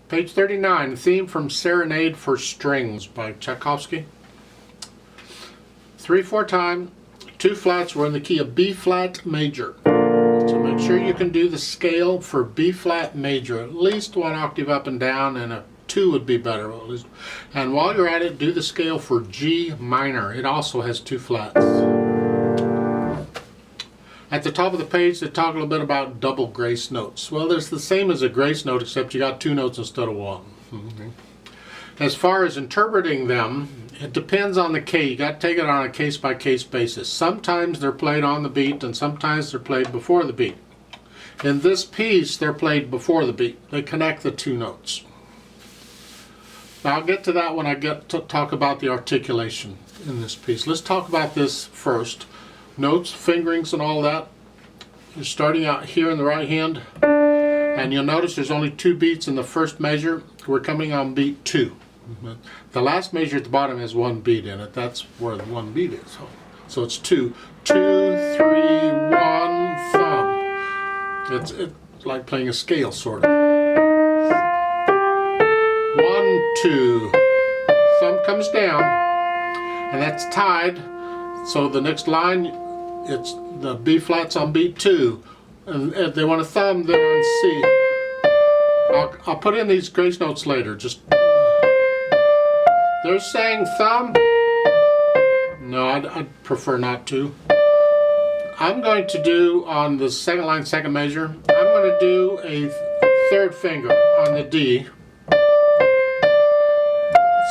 Page 39, theme from Serenade for Strings by Tchaikowsky. 3/4 time, 2 flats, we're in the key of B flat major. So make sure you can do the scale for B flat major, at least 1 octave up and down, and a 2 would be better at least. And while you're at it, do the scale for G minor. It also has 2 flats. At the top of the page, they talk a little bit about double grace notes. Well, there's the same as a grace note, except you got 2 notes instead of 1. As far as interpreting them, it depends on the key. You got to take it on a case-by-case basis. Sometimes they're played on the beat, and sometimes they're played before the beat. In this piece, they're played before the beat. They connect the 2 notes. Now, I'll get to that when I get to talk about the articulation in this piece. Let's talk about this first. Notes, fingerings, and all that. You're starting out here in the right hand, and you'll notice there's only 2 beats in the first measure. We're coming on beat 2. The last measure at the bottom has 1 beat in it. That's where the 1 beat is. So it's 2, 2, 3, 1, thumb. It's like playing a scale, sort of. 1, 2. Thumb comes down, and that's tied. So the next line, it's the B flats on beat 2, and if they want a thumb, they're on C. I'll put in these grace notes later. Just they're saying thumb. No, I'd prefer not to. I'm going to do on the second line, second measure. I'm going to do a 3rd finger on the D,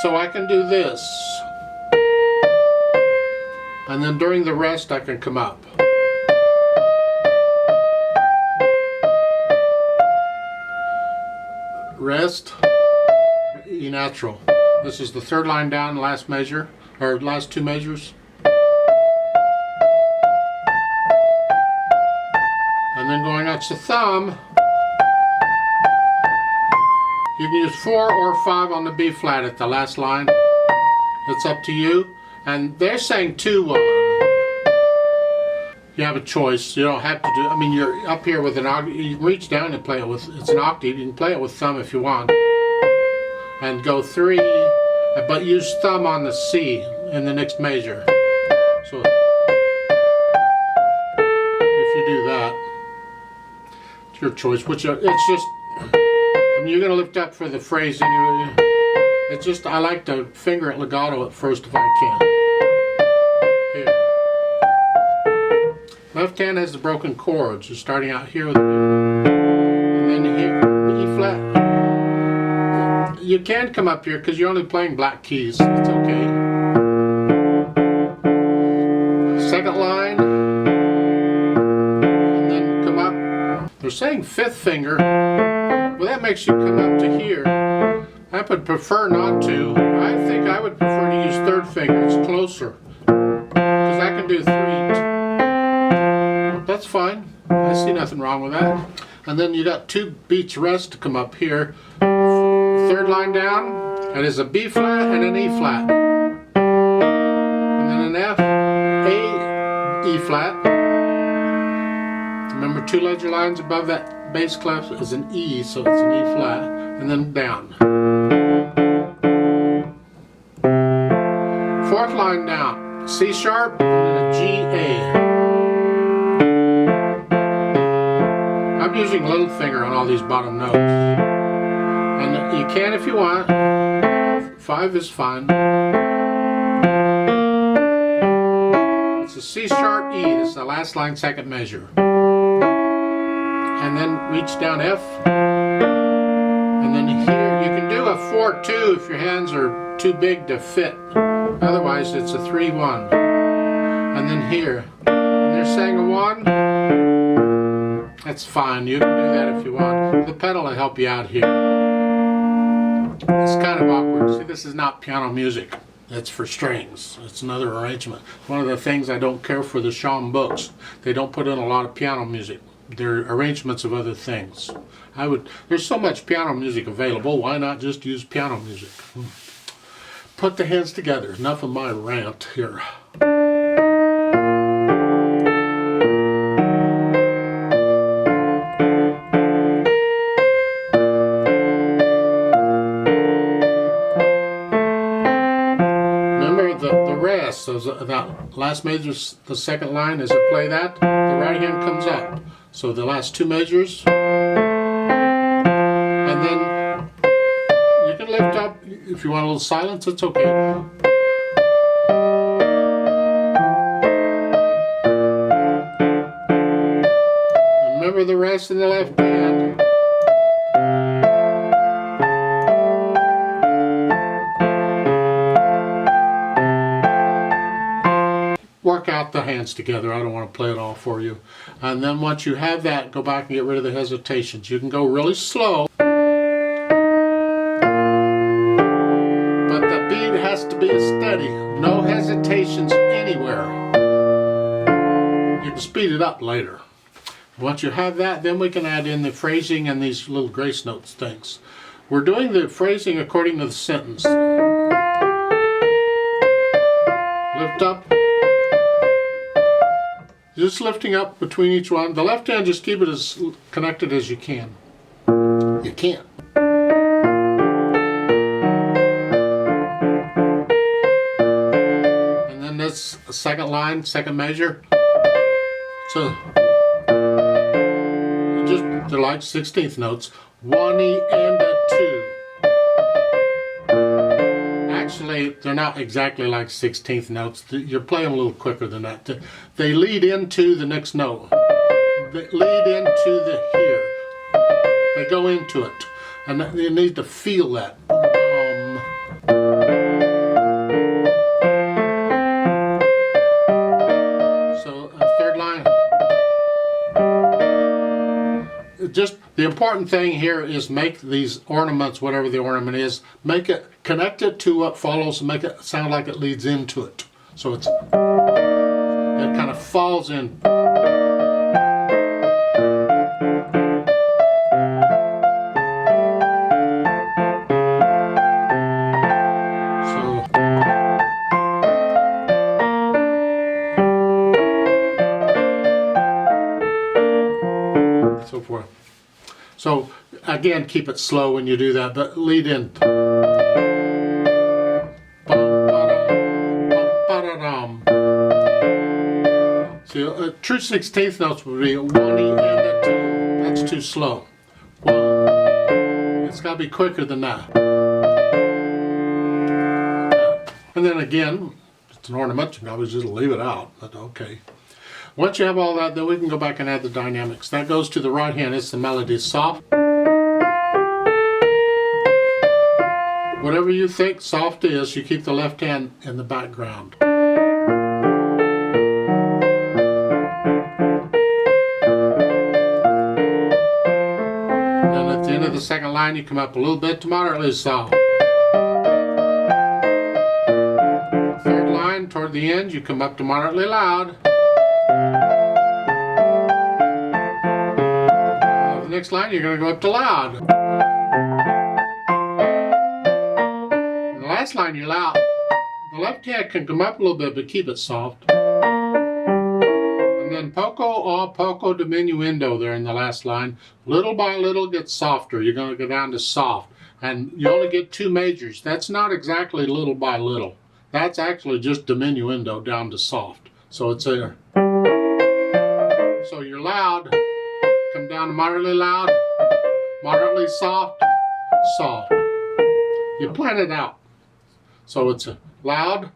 so I can do this. And then during the rest, I can come up. Rest, E natural. This is the 3rd line down, last measure, or last 2 measures. And then going out to thumb, you can use 4 or 5 on the B flat at the last line. It's up to you. And they're saying 2-1. You have a choice. You don't have to do. I mean, you're up here with an octave. You can reach down and play it with. It's an octave. You can play it with thumb if you want, and go 3, but use thumb on the C in the next measure. So if you do that, it's your choice. It's just. I mean, you're gonna lift up for the phrase anyway. It's just I like to finger it legato at first if I can. Here. Left hand has the broken chords. You're starting out here with a B, and then here E flat. You can come up here because you're only playing black keys. It's okay. 2nd line, and then come up. They're saying 5th finger. Well, that makes you come up to here. I would prefer not to. I think I would prefer to use 3rd finger. It's closer. Because I can do 3. That's fine. I see nothing wrong with that. And then you got 2 beats rest to come up here. 3rd line down. It is a B flat and an E flat. And then an F, A, E flat. Remember 2 ledger lines above that bass clef is an E, so it's an E flat. And then down. 4th line down, C sharp and a G A. I'm using little finger on all these bottom notes, and you can if you want. 5 is fine. It's a C sharp E. This is the last line, 2nd measure, and then reach down F. And then here, you can do a 4-2 if your hands are too big to fit. Otherwise, it's a 3-1. And then here, and they're saying a 1. That's fine. You can do that if you want. The pedal will help you out here. It's kind of awkward. See, this is not piano music. It's for strings. It's another arrangement. One of the things I don't care for the Schaum books. They don't put in a lot of piano music. They're arrangements of other things. There's so much piano music available, why not just use piano music? Put the hands together. Enough of my rant here. So that last measure, the second line, as I play that, the right hand comes up. So the last two measures, and then you can lift up. If you want a little silence, it's okay. Remember the rest in the left hand. Work out the hands together. I don't want to play it all for you. And then once you have that, go back and get rid of the hesitations. You can go really slow, but the beat has to be steady. No hesitations anywhere. You can speed it up later. Once you have that, then we can add in the phrasing and these little grace notes things. We're doing the phrasing according to the sentence. Lift up. Just lifting up between each one. The left hand, just keep it as connected as you can. You can't. And then this second line, second measure. So they're like 16th notes. 1 E and a 2. Actually, they're not exactly like 16th notes. You're playing a little quicker than that. They lead into the next note. They lead into the here. They go into it. And you need to feel that. So, third line. Just the important thing here is make these ornaments, whatever the ornament is, make it, connect it to what follows and make it sound like it leads into it. So it kind of falls in. So forth. So again, keep it slow when you do that, but lead in. So true 16th notes would be a 1 E and a 2. That's too slow. 1. It's got to be quicker than that. And then again, it's an ornament. You can always just leave it out, but okay. Once you have all that, then we can go back and add the dynamics. That goes to the right hand. It's the melody soft. Whatever you think soft is, you keep the left hand in the background. Then at the end of the second line, you come up a little bit to moderately soft. Third line, toward the end, you come up to moderately loud. The next line, you're going to go up to loud. And the last line, you're loud. The left hand can come up a little bit, but keep it soft. And then poco diminuendo there in the last line. Little by little gets softer. You're going to go down to soft. And you only get 2 majors. That's not exactly little by little. That's actually just diminuendo down to soft. So it's there. So you're loud. Come down to moderately loud, moderately soft, soft. You plan it out. So it's a loud.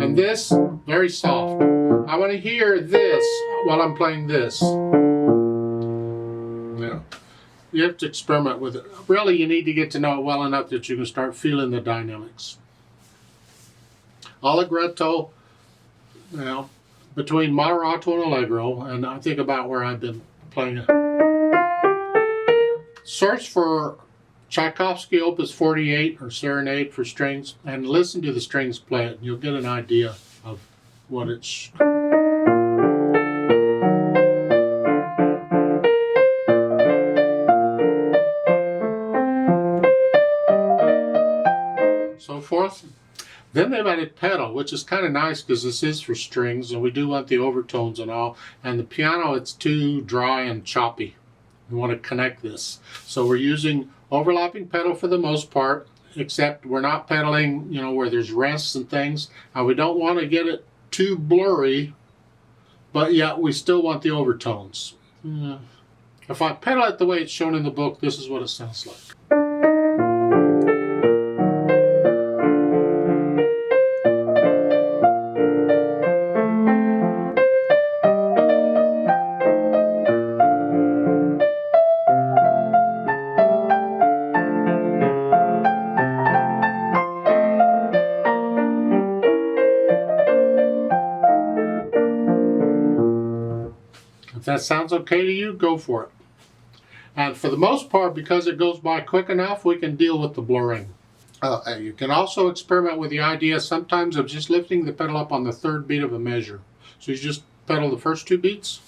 And this, very soft. I want to hear this while I'm playing this. Yeah. You have to experiment with it. Really, you need to get to know it well enough that you can start feeling the dynamics. Allegretto, now, between moderato and allegro, and I think about where I've been playing it. Search for Tchaikowsky Opus 48 or Serenade for strings and listen to the strings play it, and you'll get an idea of what it's. So forth. Then they've added pedal, which is kind of nice because this is for strings and we do want the overtones and all. And the piano, it's too dry and choppy. We want to connect this. So we're using overlapping pedal for the most part. except we're not pedaling, you know, where there's rests and things. And we don't want to get it too blurry, but yet we still want the overtones. If I pedal it the way it's shown in the book, this is what it sounds like. If that sounds okay to you, go for it. And for the most part, because it goes by quick enough, we can deal with the blurring. You can also experiment with the idea sometimes of just lifting the pedal up on the third beat of a measure. So you just pedal the first two beats.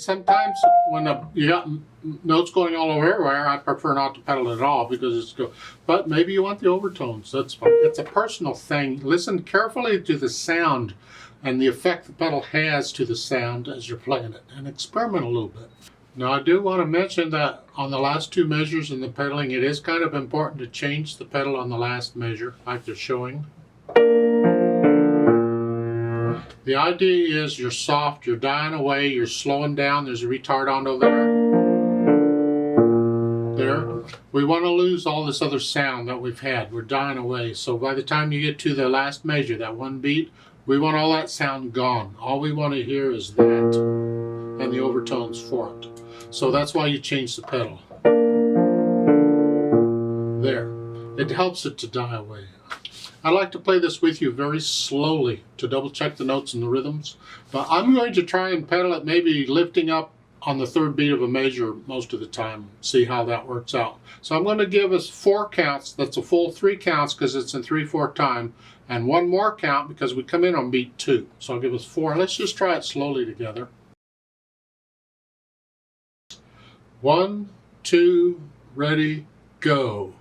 Sometimes when you got notes going all over everywhere, I prefer not to pedal at all because it's go. But maybe you want the overtones. That's fine. It's a personal thing. Listen carefully to the sound and the effect the pedal has to the sound as you're playing it, and experiment a little bit. Now, I do want to mention that on the last two measures in the pedaling, it is kind of important to change the pedal on the last measure, like they're showing. The idea is you're soft, you're dying away, you're slowing down, there's a retard on over there. We want to lose all this other sound that we've had. We're dying away. So by the time you get to the last measure, that one beat, we want all that sound gone. All we want to hear is that and the overtones for it. So that's why you change the pedal. There. It helps it to die away. I like to play this with you very slowly to double check the notes and the rhythms, but I'm going to try and pedal it maybe lifting up on the third beat of a measure most of the time, see how that works out. So I'm going to give us 4 counts, that's a full 3 counts because it's in 3/4 time, and 1 more count because we come in on beat 2. So I'll give us 4. Let's just try it slowly together. 1, 2, ready, go.